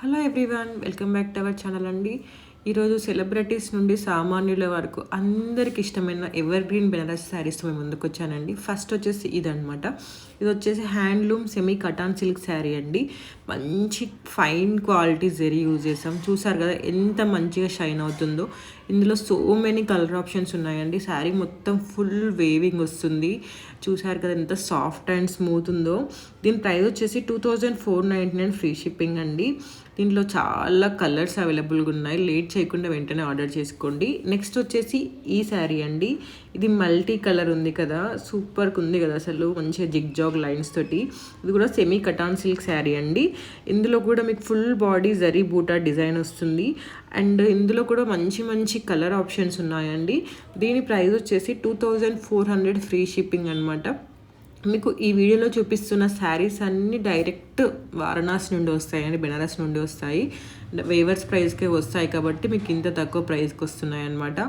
Hello everyone, welcome back to our channel అండి. ఈరోజు celebrities నుండి సామాన్యుల వరకు అందరికి ఇష్టమైన ఎవర్ గ్రీన్ బెనారస్ శారీస్ మేము ముందుకు వచ్చానండి. ఫస్ట్ వచ్చేసి ఇదనమాట. ఇది వచ్చేసి handloom semi cotton silk sari అండి. మంచి ఫైన్ క్వాలిటీ జెరీ యూజ్ చేసాం. చూసారు కదా ఎంత మంచిగా షైన్ అవుతుందో. ఇందులో సో మెనీ కలర్ ఆప్షన్స్ ఉన్నాయండి. శారీ మొత్తం ఫుల్ వేవింగ్ వస్తుంది. చూసారు కదా ఎంత సాఫ్ట్ అండ్ స్మూత్ ఉందో. దీని ప్రైస్ వచ్చేసి 2499 ఫ్రీ షిప్పింగ్ అండి. దీంట్లో చాలా కలర్స్ అవైలబుల్గా ఉన్నాయి. లేట్ చేయకుండా వెంటనే ఆర్డర్ చేసుకోండి. నెక్స్ట్ వచ్చేసి ఈ శారీ అండి. ఇది మల్టీ కలర్ ఉంది కదా, సూపర్గా ఉంది కదా అసలు, మంచిగా జిగ్ జాగ్ లైన్స్ తోటి. ఇది కూడా సెమీ కటాన్ సిల్క్ శారీ అండి. ఇందులో కూడా మీకు ఫుల్ బాడీ జరీ బూటా డిజైన్ వస్తుంది. అండ్ ఇందులో కూడా మంచి మంచి కలర్ ఆప్షన్స్ ఉన్నాయండి. దీని ప్రైస్ వచ్చేసి 2400 ఫ్రీ షిప్పింగ్ అనమాట. మీకు ఈ వీడియోలో చూపిస్తున్న శారీస్ అన్నీ డైరెక్ట్ వారణాసి నుండి వస్తాయండి, బెనారస్ నుండి వస్తాయి. వేవర్స్ ప్రైస్కే వస్తాయి కాబట్టి మీకు ఇంత తక్కువ ప్రైస్కి వస్తున్నాయి అనమాట.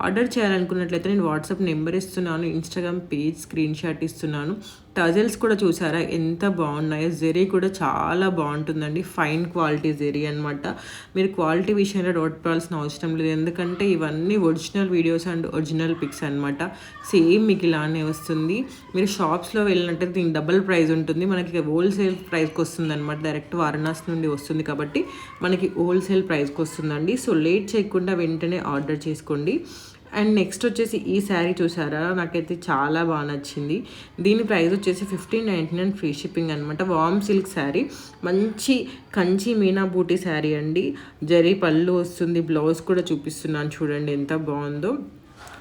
ఆర్డర్ చేయాలనుకున్నట్లయితే నేను వాట్సాప్ నెంబర్ ఇస్తున్నాను, ఇన్స్టాగ్రామ్ పేజ్ స్క్రీన్ షాట్ ఇస్తున్నాను. టజల్స్ కూడా చూసారా ఎంత బాగున్నాయో. జెరీ కూడా చాలా బాగుంటుందండి, ఫైన్ క్వాలిటీ జెరీ అనమాట. మీరు క్వాలిటీ విషయంలో డౌట్ పడాల్సిన అవసరం లేదు, ఎందుకంటే ఇవన్నీ original videos and original pics అనమాట. సేమ్ మీకు ఇలానే వస్తుంది. మీరు షాప్స్లో వెళ్ళినట్టు దీనికి డబుల్ ప్రైస్ ఉంటుంది. మనకి హోల్సేల్ ప్రైస్కి వస్తుంది అనమాట. డైరెక్ట్ వారణాసి నుండి వస్తుంది కాబట్టి మనకి హోల్సేల్ ప్రైస్కి వస్తుందండి. సో లేట్ చేయకుండా వెంటనే ఆర్డర్ చేసుకోండి. అండ్ నెక్స్ట్ వచ్చేసి ఈ శారీ చూసారా, నాకైతే చాలా బాగా నచ్చింది. దీని ప్రైస్ వచ్చేసి 1599 ఫ్రీ షిప్పింగ్ అనమాట. వామ్ సిల్క్ శారీ, మంచి కంచి మీనా బూటీ శారీ అండి. జరీ పళ్ళు వస్తుంది. బ్లౌజ్ కూడా చూపిస్తున్నాను చూడండి ఎంత బాగుందో.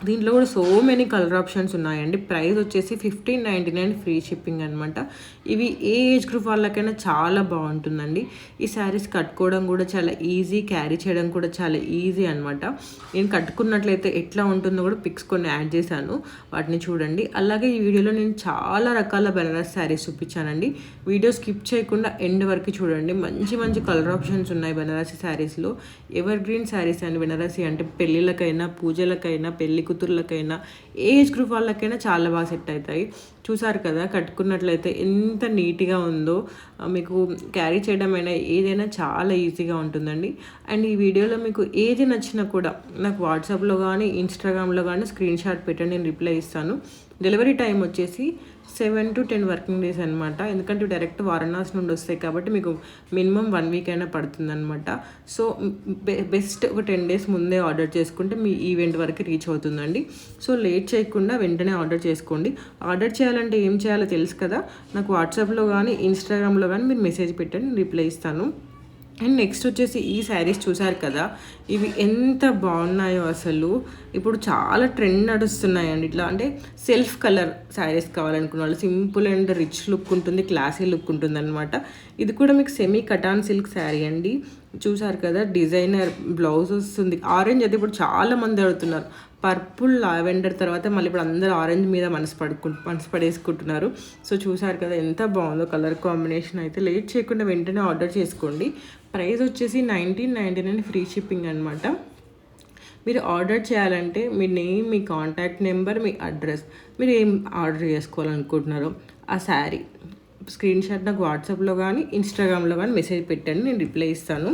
దీంట్లో కూడా సో మెనీ కలర్ ఆప్షన్స్ ఉన్నాయండి. ప్రైస్ వచ్చేసి 1599 ఫ్రీ షిప్పింగ్ అనమాట. ఇవి ఏ ఏజ్ గ్రూప్ వాళ్ళకైనా చాలా బాగుంటుందండి. ఈ శారీస్ కట్టుకోవడం కూడా చాలా ఈజీ, క్యారీ చేయడం కూడా చాలా ఈజీ అనమాట. నేను కట్టుకున్నట్లయితే ఎట్లా ఉంటుందో కూడా పిక్స్ కొన్ని యాడ్ చేశాను, వాటిని చూడండి. అలాగే ఈ వీడియోలో నేను చాలా రకాల బెనారస్ శారీస్ చూపించానండి. వీడియో స్కిప్ చేయకుండా ఎండ్ వరకు చూడండి. మంచి మంచి కలర్ ఆప్షన్స్ ఉన్నాయి బెనారసి శారీస్లో. ఎవర్ గ్రీన్ శారీస్ అండి బెనారసి అంటే పెళ్ళిళ్ళకైనా, పూజలకైనా, పెళ్లి కూతుర్లకైనా, ఏజ్ గ్రూప్ వాళ్ళకైనా చాలా బాగా సెట్ అవుతాయి. చూసారు కదా కట్టుకున్నట్లయితే ఎంత నీట్గా ఉందో. మీకు క్యారీ చేయడం అయినా ఏదైనా చాలా ఈజీగా ఉంటుందండి. అండ్ ఈ వీడియోలో మీకు ఏది నచ్చినా కూడా నాకు వాట్సాప్లో కానీ ఇన్స్టాగ్రామ్లో కానీ స్క్రీన్ షాట్ పెట్టండి, నేను రిప్లై ఇస్తాను. డెలివరీ టైం వచ్చేసి 7 to 10 వర్కింగ్ డేస్ అనమాట. ఎందుకంటే డైరెక్ట్ వారణాసి నుండి వస్తాయి కాబట్టి మీకు మినిమం 1 వీక్ అయినా పడుతుంది అనమాట. సో బెస్ట్ ఒక 10 days ముందే ఆర్డర్ చేసుకుంటే మీ ఈవెంట్ వరకు రీచ్ అవుతుందండి. సో లేట్ చేయకుండా వెంటనే ఆర్డర్ చేసుకోండి. ఆర్డర్ చేయాలంటే ఏం చేయాలో తెలుసు కదా, నాకు వాట్సాప్లో కానీ ఇన్స్టాగ్రామ్లో కానీ మీరు మెసేజ్ పెట్టండి, నేను రిప్లై ఇస్తాను. అండ్ నెక్స్ట్ వచ్చేసి ఈ శారీస్ చూసారు కదా, ఇవి ఎంత బాగున్నాయో అసలు. ఇప్పుడు చాలా ట్రెండ్ నడుస్తున్నాయండి. ఇట్లా అంటే సెల్ఫ్ కలర్ శారీస్ కావాలనుకున్న వాళ్ళు, సింపుల్ అండ్ రిచ్ లుక్ ఉంటుంది, క్లాసీ లుక్ ఉంటుంది అనమాట. ఇది కూడా మీకు సెమీ కటాన్ సిల్క్ శారీ అండి. చూసారు కదా డిజైనర్ బ్లౌజ్ వస్తుంది. ఆరెంజ్ అయితే ఇప్పుడు చాలా మంది అడుగుతున్నారు. పర్పుల్, లావెండర్ తర్వాత మళ్ళీ ఇప్పుడు అందరూ ఆరెంజ్ మీద మనసు పడేసుకుంటున్నారు. సో చూసారు కదా ఎంత బాగుందో కలర్ కాంబినేషన్. అయితే లేట్ చేయకుండా వెంటనే ఆర్డర్ చేసుకోండి. ప్రైస్ వచ్చేసి 1999 ఫ్రీ షిప్పింగ్ అనమాట. మీరు ఆర్డర్ చేయాలంటే మీ నేమ్, మీ కాంటాక్ట్ నెంబర్, మీ అడ్రస్, మీరు ఏం ఆర్డర్ చేసుకోవాలనుకుంటున్నారో ఆ శారీ స్క్రీన్ షాట్ నాకు వాట్సాప్లో కానీ ఇన్స్టాగ్రామ్లో కానీ మెసేజ్ పెట్టండి, నేను రిప్లై ఇస్తాను.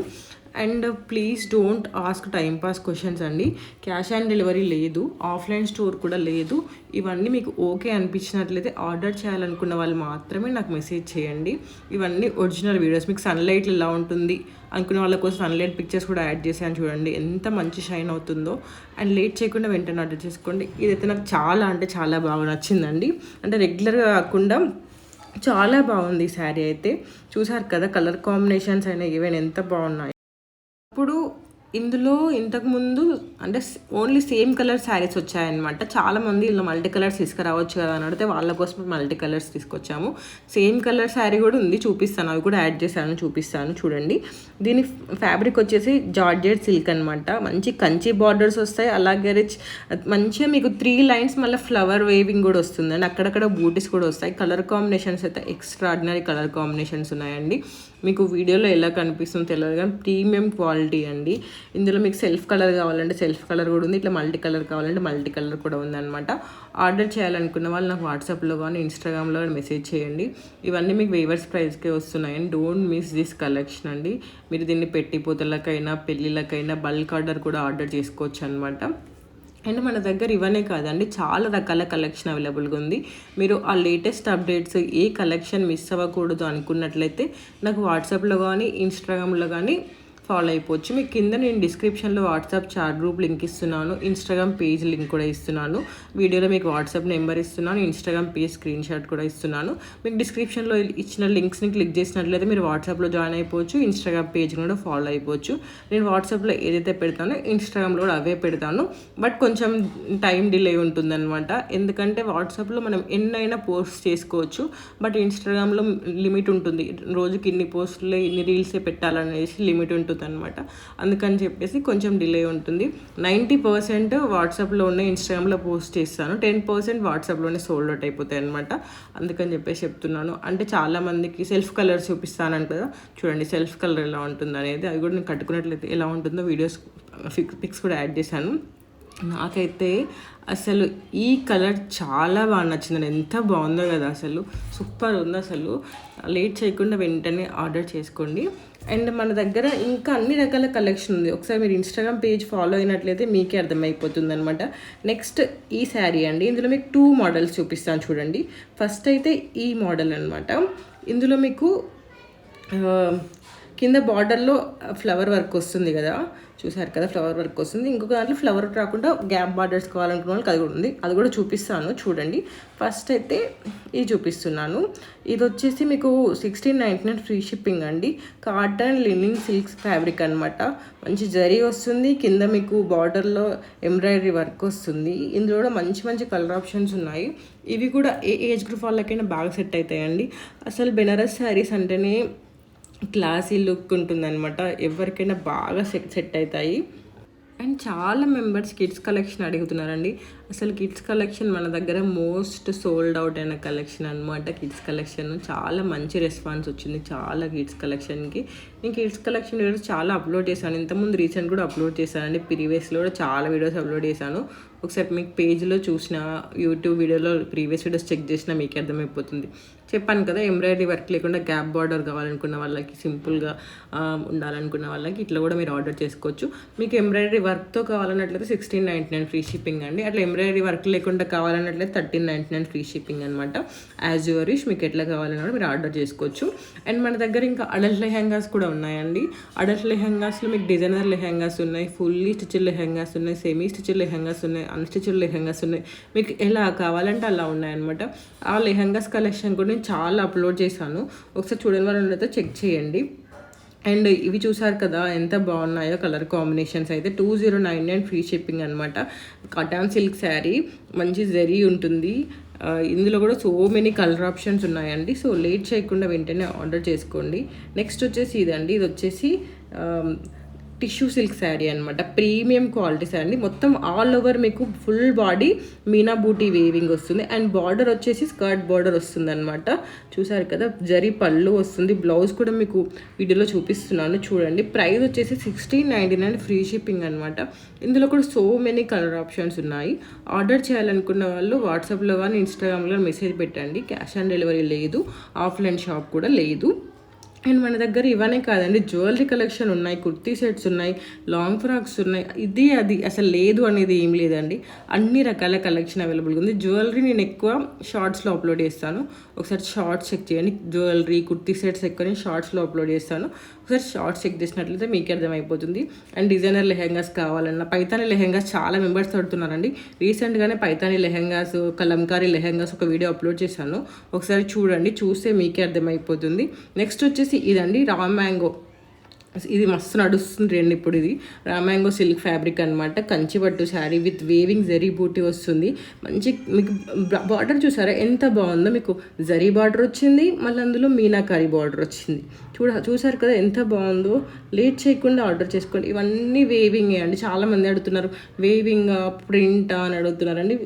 And please don't ask timepass questions అండి. క్యాష్ ఆన్ డెలివరీ లేదు, ఆఫ్లైన్ స్టోర్ కూడా లేదు. ఇవన్నీ మీకు ఓకే అనిపించినట్లయితే ఆర్డర్ చేయాలనుకున్న వాళ్ళు మాత్రమే నాకు మెసేజ్ చేయండి. ఇవన్నీ ఒరిజినల్ వీడియోస్. మీకు సన్లైట్ ఎలా ఉంటుంది అనుకునే వాళ్ళ కోసం సన్లైట్ పిక్చర్స్ కూడా యాడ్ చేశాను చూడండి ఎంత మంచి షైన్ అవుతుందో. అండ్ లేట్ చేయకుండా వెంటనే ఆర్డర్ చేసుకోండి. ఇదైతే నాకు చాలా అంటే చాలా బాగా నచ్చిందండి. అంటే రెగ్యులర్గా కాకుండా చాలా బాగుంది ఈ శారీ అయితే. చూసారు కదా కలర్ కాంబినేషన్స్ అయినా ఈవెన్ ఎంత బాగున్నాయి. ఇప్పుడు ఇందులో ఇంతకుముందు అంటే ఓన్లీ సేమ్ కలర్ శారీస్ వచ్చాయన్నమాట. చాలామంది ఇందులో మల్టీ కలర్స్ తీసుకురావచ్చు కదా అని అడిగితే వాళ్ళ కోసం మల్టీ కలర్స్ తీసుకొచ్చాము. సేమ్ కలర్ శారీ కూడా ఉంది, చూపిస్తాను. అవి కూడా యాడ్ చేశాను, చూపిస్తాను చూడండి. దీని ఫ్యాబ్రిక్ వచ్చేసి జార్జెట్ సిల్క్ అనమాట. మంచి కంచి బార్డర్స్ వస్తాయి. అలాగే రిచ్ మంచిగా మీకు 3 lines మళ్ళీ ఫ్లవర్ వేవింగ్ కూడా వస్తుంది అండి. అక్కడక్కడ బూటీస్ కూడా వస్తాయి. కలర్ కాంబినేషన్స్ అయితే ఎక్స్ట్రాడినరీ కలర్ కాంబినేషన్స్ ఉన్నాయండి. మీకు వీడియోలో ఎలా కనిపిస్తుందో తెలియదు కానీ ప్రీమియం క్వాలిటీ అండి. ఇందులో మీకు సెల్ఫ్ కలర్ కావాలంటే సెల్ఫ్ కలర్ కూడా ఉంది, ఇట్లా మల్టీ కలర్ కావాలంటే మల్టీ కలర్ కూడా ఉందన్నమాట. ఆర్డర్ చేయాలనుకున్న వాళ్ళు నాకు వాట్సాప్లో కానీ ఇన్స్టాగ్రామ్లో కానీ మెసేజ్ చేయండి. ఇవన్నీ మీకు వేవర్స్ ప్రైస్కే వస్తున్నాయండి. డోంట్ మిస్ దిస్ కలెక్షన్ అండి. మీరు దీన్ని పెట్టిపోతలకైనా పెళ్ళిళ్ళకైనా బల్క్ ఆర్డర్ కూడా ఆర్డర్ చేసుకోవచ్చు అనమాట. అండ్ మన దగ్గర ఇవన్నీ కాదండి, చాలా రకాల కలెక్షన్ అవైలబుల్గా ఉంది. మీరు ఆ లేటెస్ట్ అప్డేట్స్ ఏ కలెక్షన్ మిస్ అవ్వకూడదు అనుకున్నట్లయితే నాకు వాట్సాప్లో కానీ ఇన్స్టాగ్రామ్లో కానీ ఫాలో అయిపోవచ్చు. మీకు కింద నేను డిస్క్రిప్షన్లో వాట్సాప్ చాట్ గ్రూప్ లింక్ ఇస్తున్నాను, ఇన్స్టాగ్రామ్ పేజ్ లింక్ కూడా ఇస్తున్నాను. వీడియోలో మీకు వాట్సాప్ నెంబర్ ఇస్తున్నాను, ఇన్స్టాగ్రామ్ పేజ్ స్క్రీన్ షాట్ కూడా ఇస్తున్నాను. మీకు డిస్క్రిప్షన్లో ఇచ్చిన లింక్స్ని క్లిక్ చేసినట్లయితే మీరు వాట్సాప్లో జాయిన్ అయిపోవచ్చు, ఇన్స్టాగ్రామ్ పేజ్ కూడా ఫాలో అయిపోవచ్చు. నేను వాట్సాప్లో ఏదైతే పెడతానో ఇన్స్టాగ్రామ్లో కూడా అవే పెడతాను, బట్ కొంచెం టైం డిలే ఉంటుందన్నమాట. ఎందుకంటే వాట్సాప్లో మనం ఎన్నైనా పోస్ట్ చేసుకోవచ్చు, బట్ ఇన్స్టాగ్రామ్లో లిమిట్ ఉంటుంది. రోజుకి ఇన్ని పోస్టులే ఇన్ని రీల్సే పెట్టాలనేసి లిమిట్ ఉంటుంది అనమాట. అందుకని చెప్పేసి కొంచెం డిలే ఉంటుంది. 90% వాట్సాప్లో ఉన్న ఇన్స్టాగ్రామ్లో పోస్ట్ చేస్తాను, 10% వాట్సాప్లోనే సోల్డ్ అవుట్ అయిపోతాయి అనమాట. అందుకని చెప్పేసి చెప్తున్నాను. అంటే చాలామందికి సెల్ఫ్ కలర్స్ చూపిస్తాను కదా, చూడండి సెల్ఫ్ కలర్ ఎలా ఉంటుంది అనేది. అది కూడా నేను కట్టుకున్నట్లయితే ఎలా ఉంటుందో వీడియోస్ పిక్స్ కూడా యాడ్ చేశాను. నాకైతే అసలు ఈ కలర్ చాలా బాగా నచ్చింది. ఎంత బాగుందో కదా, అసలు సూపర్ ఉంది. అసలు లేట్ చేయకుండా వెంటనే ఆర్డర్ చేసుకోండి. అండ్ మన దగ్గర ఇంకా అన్ని రకాల కలెక్షన్ ఉంది. ఒకసారి మీరు ఇన్స్టాగ్రామ్ పేజ్ ఫాలో అయినట్లయితే మీకే అర్థమైపోతుంది అనమాట. నెక్స్ట్ ఈ శారీ అండి, ఇందులో మీకు 2 మోడల్స్ చూపిస్తాను చూడండి. ఫస్ట్ అయితే ఈ మోడల్ అనమాట. ఇందులో మీకు కింద బార్డర్లో ఫ్లవర్ వర్క్ వస్తుంది కదా, చూసారు కదా ఫ్లవర్ వర్క్ వస్తుంది. ఇంకొక దాంట్లో ఫ్లవర్ రాకుండా గ్యాప్ బార్డర్స్ కావాలనుకున్న వాళ్ళకి అది కూడా ఉంది, అది కూడా చూపిస్తాను చూడండి. ఫస్ట్ అయితే ఇది చూపిస్తున్నాను. ఇది వచ్చేసి మీకు 1699 ఫ్రీ షిప్పింగ్ అండి. కాటన్ లినిన్ సిల్క్ ఫ్యాబ్రిక్ అనమాట. మంచి జరీ వస్తుంది, కింద మీకు బార్డర్లో ఎంబ్రాయిడరీ వర్క్ వస్తుంది. ఇందులో కూడా మంచి మంచి కలర్ ఆప్షన్స్ ఉన్నాయి. ఇవి కూడా ఏ ఏజ్ గ్రూప్ వాళ్ళకైనా బాగా సెట్ అవుతాయండి. అసలు బెనారస్ శారీస్ అంటేనే క్లాసీ లుక్ ఉంటుందన్నమాట, ఎవరికైనా బాగా సెట్ అవుతాయి. అండ్ చాలా మెంబర్స్ కిడ్స్ కలెక్షన్ అడుగుతున్నారండి. అసలు కిడ్స్ కలెక్షన్ మన దగ్గర మోస్ట్ సోల్డ్ అవుట్ అయిన కలెక్షన్ అనమాట. కిడ్స్ కలెక్షన్ చాలా మంచి రెస్పాన్స్ వచ్చింది చాలా కిడ్స్ కలెక్షన్కి. నేను కిడ్స్ కలెక్షన్ వీడియోస్ చాలా అప్లోడ్ చేశాను, ఇంతకుముందు రీసెంట్ కూడా అప్లోడ్ చేశానండి. ప్రీవియస్లో కూడా చాలా వీడియోస్ అప్లోడ్ చేశాను. ఒకసారి మీకు పేజ్లో చూసిన యూట్యూబ్ వీడియోలో ప్రీవియస్ వీడియోస్ చెక్ చేసినా మీకు అర్థమైపోతుంది. చెప్పాను కదా, ఎంబ్రాయిడరీ వర్క్ లేకుండా గ్యాప్ బార్డర్ కావాలనుకున్న వాళ్ళకి, సింపుల్గా ఉండాలనుకున్న వాళ్ళకి ఇట్లా కూడా మీరు ఆర్డర్ చేసుకోవచ్చు. మీకు ఎంబ్రాయిడరీ వర్క్తో కావాలన్నట్లయితే 1699 ఫ్రీ షిప్పింగ్ అండి. అట్లా ఎంబ్రాయిడరీ వర్క్ లేకుండా కావాలన్నట్లయితే 1399 ఫ్రీ షిప్పింగ్ అనమాట. యాజ్ యువర్ విష్, మీకు ఎట్లా కావాలన్నా మీరు ఆర్డర్ చేసుకోవచ్చు. అండ్ మన దగ్గర ఇంకా అడల్ట్ లెహెంగాస్ కూడా ఉన్నాయండి. అడల్ట్ లెహెంగాస్లో మీకు డిజైనర్ లెహెంగాస్ ఉన్నాయి, ఫుల్లీ స్టిచ్డ్ లెహెంగాస్ ఉన్నాయి, సెమీ స్టిచ్డ్ లెహెంగాస్ ఉన్నాయి, అన్స్టిచ్డ్ లెహెంగాస్ ఉన్నాయి. మీకు ఎలా కావాలంటే అలా ఉన్నాయన్నమాట. ఆ లెహెంగాస్ కలెక్షన్ కూడా నేను చాలా అప్లోడ్ చేశాను, ఒకసారి చూడని వాళ్ళు అయితే చెక్ చేయండి. అండ్ ఇవి చూసారు కదా ఎంత బాగున్నాయో కలర్ కాంబినేషన్స్. అయితే 2099 ఫ్రీ షిప్పింగ్ అనమాట. కటాన్ సిల్క్ శారీ, మంచి జరీ ఉంటుంది. ఇందులో కూడా సో మెనీ కలర్ ఆప్షన్స్ ఉన్నాయండి. సో లేట్ చేయకుండా వెంటనే ఆర్డర్ చేసుకోండి. నెక్స్ట్ వచ్చేసి ఇదండి, ఇది వచ్చేసి టిష్యూ సిల్క్ శారీ అనమాట. ప్రీమియం క్వాలిటీ శారీ, మొత్తం ఆల్ ఓవర్ మీకు ఫుల్ బాడీ మీనా బూటీ వేవింగ్ వస్తుంది. అండ్ బార్డర్ వచ్చేసి స్కర్ట్ బార్డర్ వస్తుంది అనమాట. చూసారు కదా, జరీ పళ్ళు వస్తుంది. బ్లౌజ్ కూడా మీకు వీడియోలో చూపిస్తున్నాను చూడండి. ప్రైస్ వచ్చేసి 1699 ఫ్రీ షిప్పింగ్ అనమాట. ఇందులో కూడా సో మెనీ కలర్ ఆప్షన్స్ ఉన్నాయి. ఆర్డర్ చేయాలనుకున్న వాళ్ళు వాట్సాప్లో కానీ ఇన్స్టాగ్రామ్లో మెసేజ్ పెట్టండి. క్యాష్ ఆన్ డెలివరీ లేదు, ఆఫ్లైన్ షాప్ కూడా లేదు. అండ్ మన దగ్గర ఇవన్నీ కాదండి, జ్యువెలరీ కలెక్షన్ ఉన్నాయి, కుర్తీ సెట్స్ ఉన్నాయి, లాంగ్ ఫ్రాక్స్ ఉన్నాయి. ఇది అది అసలు లేదు అనేది ఏం లేదండి, అన్ని రకాల కలెక్షన్ అవైలబుల్గా ఉంది. జ్యువెలరీ నేను ఎక్కువ షార్ట్స్లో అప్లోడ్ చేస్తాను, ఒకసారి షార్ట్స్ చెక్ చేయండి. జ్యువెలరీ కుర్తీ సెట్స్ ఎక్కువ నేను షార్ట్స్లో అప్లోడ్ చేస్తాను, ఒకసారి షార్ట్స్ చెక్ చేసినట్లయితే మీకు అర్థమైపోతుంది. అండ్ డిజైనర్ లెహెంగాస్ కావాలన్నా, పైతానీ లెహెంగాస్ చాలా మెంబర్స్ అడుగుతున్నారండి. రీసెంట్గానే పైతానీ లెహెంగాస్, కలంకారీ లెహెంగాస్ ఒక వీడియో అప్లోడ్ చేశాను, ఒకసారి చూడండి, చూస్తే మీకే అర్థమైపోతుంది. నెక్స్ట్ వచ్చేసి ఇదండి రా మ్యాంగో, ఇది మస్తు నడుస్తుంది అండి ఇప్పుడు. ఇది రా మ్యాంగో సిల్క్ ఫ్యాబ్రిక్ అనమాట. కంచి పట్టు శారీ విత్ వేవింగ్ జరీ బూటీ వస్తుంది. మంచి మీకు బార్డర్ చూసారా ఎంత బాగుందో, మీకు జరీ బార్డర్ వచ్చింది, మళ్ళీ అందులో మీనాకారి బార్డర్ వచ్చింది. చూసారు కదా ఎంత బాగుందో. లేట్ చేయకుండా ఆర్డర్ చేసుకోండి. ఇవన్నీ వేవింగే అండి, చాలామంది అడుగుతున్నారు వేవింగ్ ప్రింట్ అని అడుగుతున్నారండి.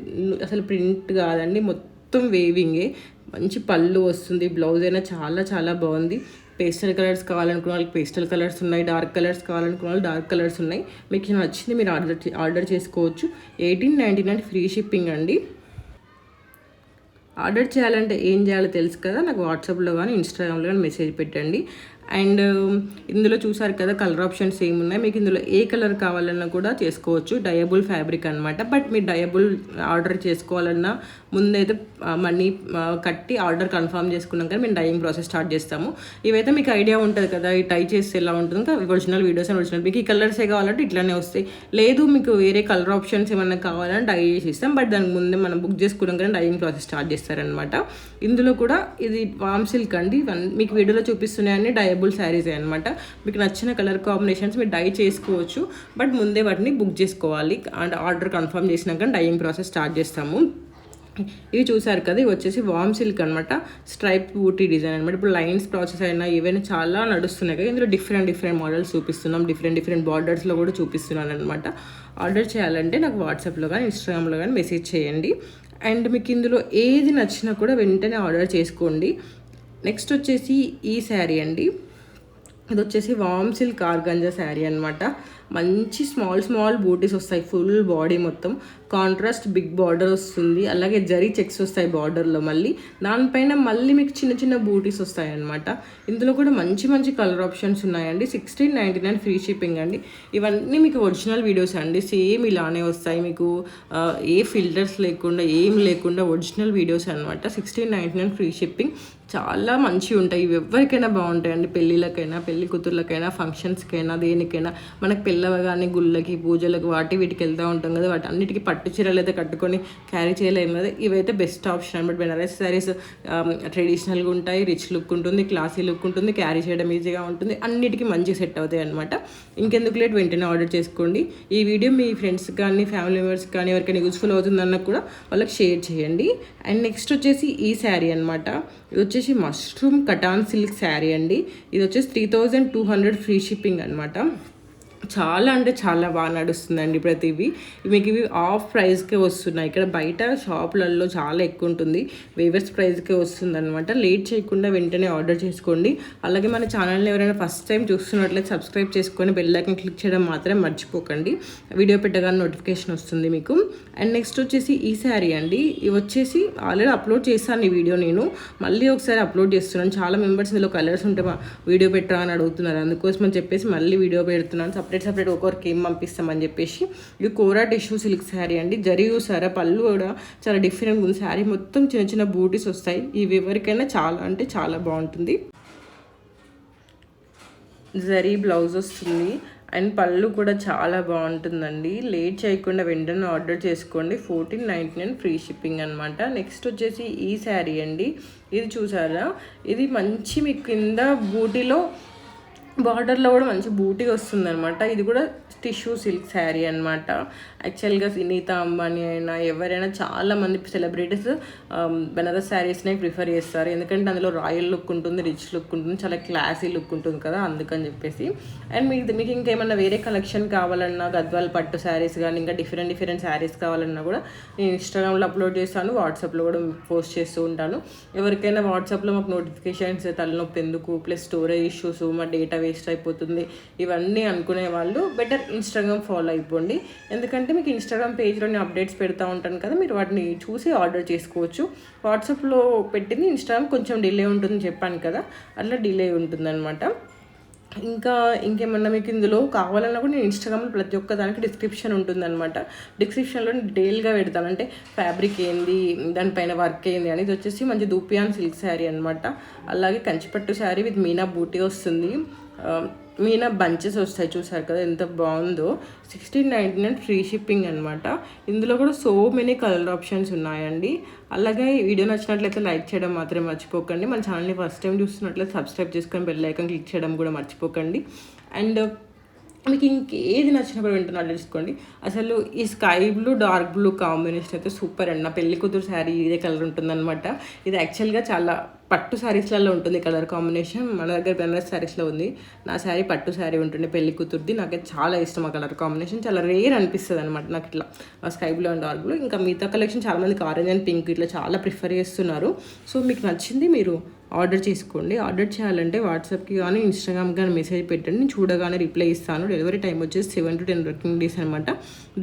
అసలు ప్రింట్ కాదండి, మొత్తం వేవింగే. మంచి పళ్ళు వస్తుంది, బ్లౌజ్ అయినా చాలా చాలా బాగుంది. పేస్టల్ కలర్స్ కావాలనుకున్న వాళ్ళకి పేస్టల్ కలర్స్ ఉన్నాయి, డార్క్ కలర్స్ కావాలనుకున్న వాళ్ళు డార్క్ కలర్స్ ఉన్నాయి. మీకు నచ్చింది మీరు ఆర్డర్ చేసుకోవచ్చు. 1899 ఫ్రీ షిప్పింగ్ అండి. ఆర్డర్ చేయాలంటే ఏం చేయాలో తెలుసు కదా, నాకు వాట్సాప్లో కానీ ఇన్స్టాగ్రామ్లో కానీ మెసేజ్ పెట్టండి. అండ్ ఇందులో చూసారు కదా కలర్ ఆప్షన్స్ ఏమున్నాయి. మీకు ఇందులో ఏ కలర్ కావాలన్నా కూడా చేసుకోవచ్చు. డయబుల్ ఫ్యాబ్రిక్ అనమాట. బట్ మీరు డయబుల్ ఆర్డర్ చేసుకోవాలన్నా ముందైతే మనీ కట్టి ఆర్డర్ కన్ఫర్మ్ చేసుకున్నాక మేము డైయింగ్ ప్రాసెస్ స్టార్ట్ చేస్తాము. ఇవైతే మీకు ఐడియా ఉంటుంది కదా, ఈ టై చేస్తే ఎలా ఉంటుంది. ఒరిజినల్ వీడియోస్ అండ్ ఒరిజినల్ మీకు ఈ కలర్సే కావాలంటే ఇట్లానే వస్తాయి. లేదు మీకు వేరే కలర్ ఆప్షన్స్ ఏమన్నా కావాలని డై చేసి ఇస్తాం. బట్ దానికి ముందే మనం బుక్ చేసుకున్నాక డైయింగ్ ప్రాసెస్ స్టార్ట్ చేస్తారనమాట. ఇందులో కూడా ఇది వామ్ సిల్క్ అండి. మీకు వీడియోలో చూపిస్తున్నాయని డయబుల్ శారీస్ అనమాట. మీకు నచ్చిన కలర్ కాంబినేషన్స్ మీరు డై చేసుకోవచ్చు. బట్ ముందే వాటిని బుక్ చేసుకోవాలి. అండ్ ఆర్డర్ కన్ఫర్మ్ చేసినాక డైయింగ్ ప్రాసెస్ స్టార్ట్ చేస్తాము. ఇవి చూసారు కదా, ఇవి వచ్చేసి వామ్ సిల్క్ అనమాట. స్ట్రైప్ బూటీ డిజైన్ అనమాట. ఇప్పుడు లైన్స్ ప్రాసెస్ అయినా ఏవైనా చాలా నడుస్తున్నాయి కదా, ఇందులో డిఫరెంట్ మోడల్స్ చూపిస్తున్నాం. డిఫరెంట్ బార్డర్స్లో కూడా చూపిస్తున్నాను అనమాట. ఆర్డర్ చేయాలంటే నాకు వాట్సాప్లో కానీ ఇన్స్టాగ్రామ్లో కానీ మెసేజ్ చేయండి. అండ్ మీకు ఇందులో ఏది నచ్చినా కూడా వెంటనే ఆర్డర్ చేసుకోండి. నెక్స్ట్ వచ్చేసి ఈ శారీ అండి. ఇది వచ్చేసి వామ్ సిల్క్ ఆర్గంజా శారీ అనమాట. మంచి స్మాల్ బూటీస్ వస్తాయి. ఫుల్ బాడీ మొత్తం కాంట్రాస్ట్ బిగ్ బార్డర్ వస్తుంది. అలాగే జరీ చెక్స్ వస్తాయి బార్డర్లో. మళ్ళీ దానిపైన మళ్ళీ మీకు చిన్న బూటీస్ వస్తాయి అనమాట. ఇందులో కూడా మంచి కలర్ ఆప్షన్స్ ఉన్నాయండి. 1699 ఫ్రీ షిప్పింగ్ అండి. ఇవన్నీ మీకు ఒరిజినల్ వీడియోస్ అండి. సేమ్ ఇలానే వస్తాయి మీకు. ఏ ఫిల్టర్స్ లేకుండా ఏం లేకుండా ఒరిజినల్ వీడియోస్ అనమాట. 1699 ఫ్రీ షిప్పింగ్. చాలా మంచిగా ఉంటాయి. ఇవి ఎవరికైనా బాగుంటాయండి. పెళ్ళిళ్ళకైనా, పెళ్లి కూతుర్లకైనా, ఫంక్షన్స్కైనా, దేనికైనా. మనకు పెళ్ళవగానే గుళ్ళకి, పూజలకు, వీటికి వెళ్తూ ఉంటాం కదా, వాటి అన్నిటికీ పట్టు చీరలు అయితే కట్టుకొని క్యారీ చేయలేము కదా. ఇవైతే బెస్ట్ ఆప్షన్ అనమాట. బెనారస్ శారీస్ ట్రెడిషనల్గా ఉంటాయి, రిచ్ లుక్ ఉంటుంది, క్లాసీ లుక్ ఉంటుంది, క్యారీ చేయడం ఈజీగా ఉంటుంది, అన్నిటికీ మంచిగా సెట్ అవుతాయి అనమాట. ఇంకెందుకు లేట్, వెంటనే ఆర్డర్ చేసుకోండి. ఈ వీడియో మీ ఫ్రెండ్స్ కానీ, ఫ్యామిలీ మెంబర్స్ కానీ ఎవరికైనా యూజ్ఫుల్ అవుతుందన్న కూడా వాళ్ళకి షేర్ చేయండి. అండ్ నెక్స్ట్ వచ్చేసి ఈ శారీ అనమాట. ఇది వచ్చేసి మష్రూమ్ కటాన్ సిల్క్ శారీ అండి. ఇది వచ్చేసి 3200 ఫ్రీ షిప్పింగ్ అనమాట. చాలా అంటే చాలా బాగా నడుస్తుందండి. ప్రతివి మీకు ఇవి ఆఫ్ ప్రైస్కే వస్తున్నాయి. ఇక్కడ బయట షాపులలో చాలా ఎక్కువ ఉంటుంది, వేవర్స్ ప్రైస్కే వస్తుంది అనమాట. లేట్ చేయకుండా వెంటనే ఆర్డర్ చేసుకోండి. అలాగే మన ఛానల్ని ఎవరైనా ఫస్ట్ టైం చూస్తున్నట్లయితే సబ్స్క్రైబ్ చేసుకొని బెల్ ఐకాన్ క్లిక్ చేయడం మాత్రం మర్చిపోకండి. వీడియో పెట్టగానే నోటిఫికేషన్ వస్తుంది మీకు. అండ్ నెక్స్ట్ వచ్చేసి ఈ శారీ అండి. ఇవి వచ్చేసి ఆల్రెడీ అప్లోడ్ చేశాను ఈ వీడియో. నేను మళ్ళీ ఒకసారి అప్లోడ్ చేస్తున్నాను. చాలా మెంబర్స్ ఇందులో కలర్స్ ఉంటే వీడియో పెట్టరా అని అడుగుతున్నారు. అందుకోసం అని చెప్పేసి మళ్ళీ వీడియో పెడుతున్నాను. సపరేట్ ఒకరికి ఏం పంపిస్తామని చెప్పేసి. ఇది కోరా టిష్యూ సిల్క్ శారీ అండి. జరీ చూసారా, పళ్ళు కూడా చాలా డిఫరెంట్ ఉంది. శారీ మొత్తం చిన్న బూటీస్ వస్తాయి. ఇవి ఎవరికైనా చాలా అంటే చాలా బాగుంటుంది. జరీ బ్లౌజ్ వస్తుంది అండ్ పళ్ళు కూడా చాలా బాగుంటుందండి. లేట్ చేయకుండా వెంటనే ఆర్డర్ చేసుకోండి. 1499 ఫ్రీ షిప్పింగ్ అనమాట. నెక్స్ట్ వచ్చేసి ఈ శారీ అండి. ఇది చూసారా, ఇది మంచి మీకు కింద బూటీలో బార్డర్లో కూడా మంచి బూటీగా వస్తుంది అనమాట. ఇది కూడా టిష్యూ సిల్క్ శారీ అనమాట. యాక్చువల్గా సునీత అంబానీ అయినా ఎవరైనా చాలామంది సెలబ్రిటీస్ బెనారస్ శారీస్నే ప్రిఫర్ చేస్తారు. ఎందుకంటే అందులో రాయల్ లుక్ ఉంటుంది, రిచ్ లుక్ ఉంటుంది, చాలా క్లాసీ లుక్ ఉంటుంది కదా, అందుకని చెప్పేసి. అండ్ మీకు ఇంకేమన్నా వేరే కలెక్షన్ కావాలన్నా, గద్వాల్ పట్టు శారీస్ కానీ ఇంకా డిఫరెంట్ శారీస్ కావాలన్నా కూడా నేను ఇన్స్టాగ్రామ్లో అప్లోడ్ చేస్తాను, వాట్సాప్లో కూడా పోస్ట్ చేస్తూ ఉంటాను. ఎవరికైనా వాట్సాప్లో మాకు నోటిఫికేషన్స్ తలనొప్పి ఎందుకు, ప్లస్ స్టోరేజ్ ఇష్యూస్, మా డేటా వేస్ట్ అయిపోతుంది, ఇవన్నీ అనుకునే వాళ్ళు బెటర్ ఇన్స్టాగ్రామ్ ఫాలో అయిపోండి. ఎందుకంటే మీకు ఇన్స్టాగ్రామ్ పేజ్లో నేను అప్డేట్స్ పెడతా ఉంటాను కదా, మీరు వాటిని చూసి ఆర్డర్ చేసుకోవచ్చు. వాట్సాప్లో పెట్టింది ఇన్స్టాగ్రామ్ కొంచెం డిలే ఉంటుందని చెప్పాను కదా, అట్లా డిలే ఉంటుందన్నమాట. ఇంకేమన్నా మీకు ఇందులో కావాలన్నా కూడా నేను ఇన్స్టాగ్రామ్లో ప్రతి ఒక్క దానికి డిస్క్రిప్షన్ ఉంటుందన్నమాట. డిస్క్రిప్షన్లో డీటెయిల్గా పెడతాను. అంటే ఫ్యాబ్రిక్ ఏంది, దానిపైన వర్క్ ఏంది అని. ఇది వచ్చేసి మంచి దూపియాన్ సిల్క్ శారీ అనమాట. అలాగే కంచిపట్టు శారీ విత్ మీనా బూటీ వస్తుంది. మీనా బంచెస్ వస్తాయి, చూసారు కదా ఎంత బాగుందో. 1699 ఫ్రీ షిప్పింగ్ అనమాట. ఇందులో కూడా సో మెనీ కలర్ ఆప్షన్స్ ఉన్నాయండి. అలాగే వీడియో నచ్చినట్లయితే లైక్ చేయడం మాత్రం మర్చిపోకండి. మన ఛానల్ని ఫస్ట్ టైం చూస్తున్నట్లయితే సబ్స్క్రైబ్ చేసుకొని బెల్ ఐకాన్ క్లిక్ చేయడం కూడా మర్చిపోకండి. అండ్ మీకు ఇంకేది నచ్చినా కూడా వెంటనే ఆర్డర్ చేసుకోండి. అసలు ఈ sky blue dark blue combination అయితే సూపర్ అండి. నా పెళ్లి కూతురు శారీ ఇదే కలర్ ఉంటుందన్నమాట. ఇది యాక్చువల్గా చాలా పట్టు శారీస్లలో ఉంటుంది కలర్ కాంబినేషన్. మన దగ్గర బెనారస్ శారీస్లో ఉంది. నా శారీ పట్టు శారీ ఉంటుంది పెళ్లి కూతురుది. నాకైతే చాలా ఇష్టం ఆ కలర్ కాంబినేషన్. చాలా రేర్ అనిపిస్తుంది అనమాట నాకు ఇట్లా sky blue and dark blue. ఇంకా మిగతా కలెక్షన్ చాలామందికి ఆరెంజ్ అండ్ పింక్ ఇట్లా చాలా ప్రిఫర్ చేస్తున్నారు. సో మీకు నచ్చింది మీరు ఆర్డర్ చేసుకోండి. ఆర్డర్ చేయాలంటే వాట్సాప్కి కానీ ఇన్స్టాగ్రామ్ కానీ మెసేజ్ పెట్టండి, నేను చూడగానే రిప్లై ఇస్తాను. డెలివరీ టైం వచ్చేసి 7 to 10 వర్కింగ్ డేస్ అనమాట.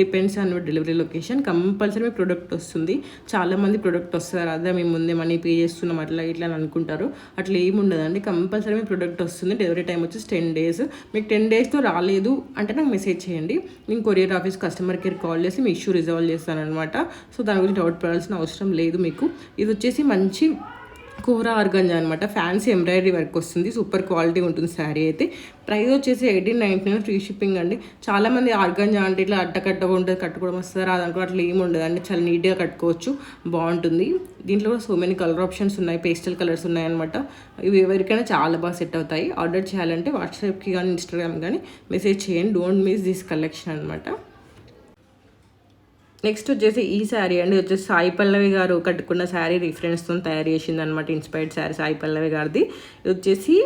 Depends on delivery location. Compulsory me product వస్తుంది. చాలామంది ప్రోడక్ట్ వస్తారు, అదే మేము ముందే మనీ పే చేస్తున్నాం అట్లా ఇట్లా అని అనుకుంటారు. అట్లా ఏమి ఉండదండి, కంపల్సరీ మీ ప్రోడక్ట్ వస్తుంది. డెలివరీ టైం వచ్చేసి 10 days. మీకు 10 daysతో రాలేదు అంటే నాకు మెసేజ్ చేయండి, నేను courier office customer care call చేసి మీ ఇష్యూ రిజాల్వ్ చేస్తాను అనమాట. సో దాని గురించి డౌట్ పడాల్సిన అవసరం లేదు మీకు. ఇది వచ్చేసి మంచి కోరా ఆర్గంజా అనమాట, ఫ్యాన్సీ ఎంబ్రాయిడరీ వర్క్ వస్తుంది, సూపర్ క్వాలిటీ ఉంటుంది శారీ అయితే. ప్రైస్ వచ్చేసి 1899 ఫ్రీ షిప్పింగ్ అండి. చాలామంది ఆర్గంజా అంటే ఇట్లా అట్టకట్టగా ఉంటుంది, కట్టుకోవడం వస్తారు అదనుకో, అట్లా ఏమి ఉండదు అండి, చాలా నీట్గా కట్టుకోవచ్చు, బాగుంటుంది. దీంట్లో కూడా సో మెనీ కలర్ ఆప్షన్స్ ఉన్నాయి, పేస్టల్ కలర్స్ ఉన్నాయన్నమాట. ఇవి ఎవరికైనా చాలా బాగా సెట్ అవుతాయి. ఆర్డర్ చేయాలంటే వాట్సాప్కి కానీ ఇన్స్టాగ్రామ్ కానీ మెసేజ్ చేయండి. డోంట్ మిస్ దిస్ కలెక్షన్ అనమాట. నెక్స్ట్ వచ్చేసి ఈ శారీ అండి, వచ్చేసి సాయి పల్లవి గారు కట్టుకున్న శారీ రిఫరెన్స్తో తయారు చేసింది అనమాట. ఇన్స్పైర్డ్ శారీ సాయి పల్లవి గారిది. ఇది వచ్చేసి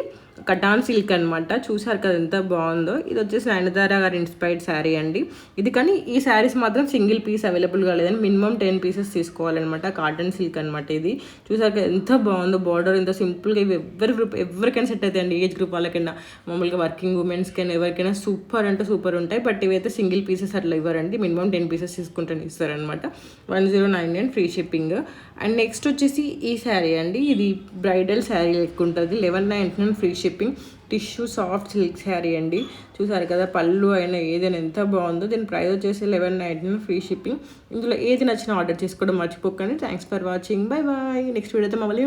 కటాన్ సిల్క్ అనమాట. చూసారు కదా ఎంత బాగుందో. ఇది వచ్చేసి నయనతార గారి ఇన్స్పైర్డ్ శారీ అండి. ఇది కానీ ఈ శారీస్ మాత్రం సింగిల్ పీస్ అవైలబుల్గా లేదని మినిమం 10 pieces తీసుకోవాలన్నమాట. కాటన్ సిల్క్ అనమాట ఇది. చూసారు కదా ఎంత బాగుందో, బార్డర్ ఎంత సింపుల్గా. ఇవి ఎవరికైనా సెట్ అవుతాయి అండి, ఏజ్ గ్రూప్ వాళ్ళకైనా, మామూలుగా వర్కింగ్ ఉమెన్స్కైనా ఎవరికైనా సూపర్ అంటే సూపర్ ఉంటాయి. బట్ ఇవైతే సింగిల్ పీసెస్ అట్లా ఇవ్వరండి, మినిమం 10 pieces తీసుకుంటే ఇస్తారనమాట. 1099 ఫ్రీ షిప్పింగ్. అండ్ నెక్స్ట్ వచ్చేసి ఈ శారీ అండి, ఇది బ్రైడల్ శారీ ఎక్కువ ఉంటుంది. 1199 free shipping. Tissue soft silk sari అండి. చూసారు కదా, పళ్ళు అయినా ఏదైనా ఎంత బాగుందో. దీని ప్రైస్ వచ్చేసి 1199 ఫ్రీ షిప్పింగ్. ఇందులో ఏది నచ్చినా ఆర్డర్ చేసుకోవడం మర్చిపోకండి. Thanks for watching, bye bye. Next వీడియోతో మళ్ళీ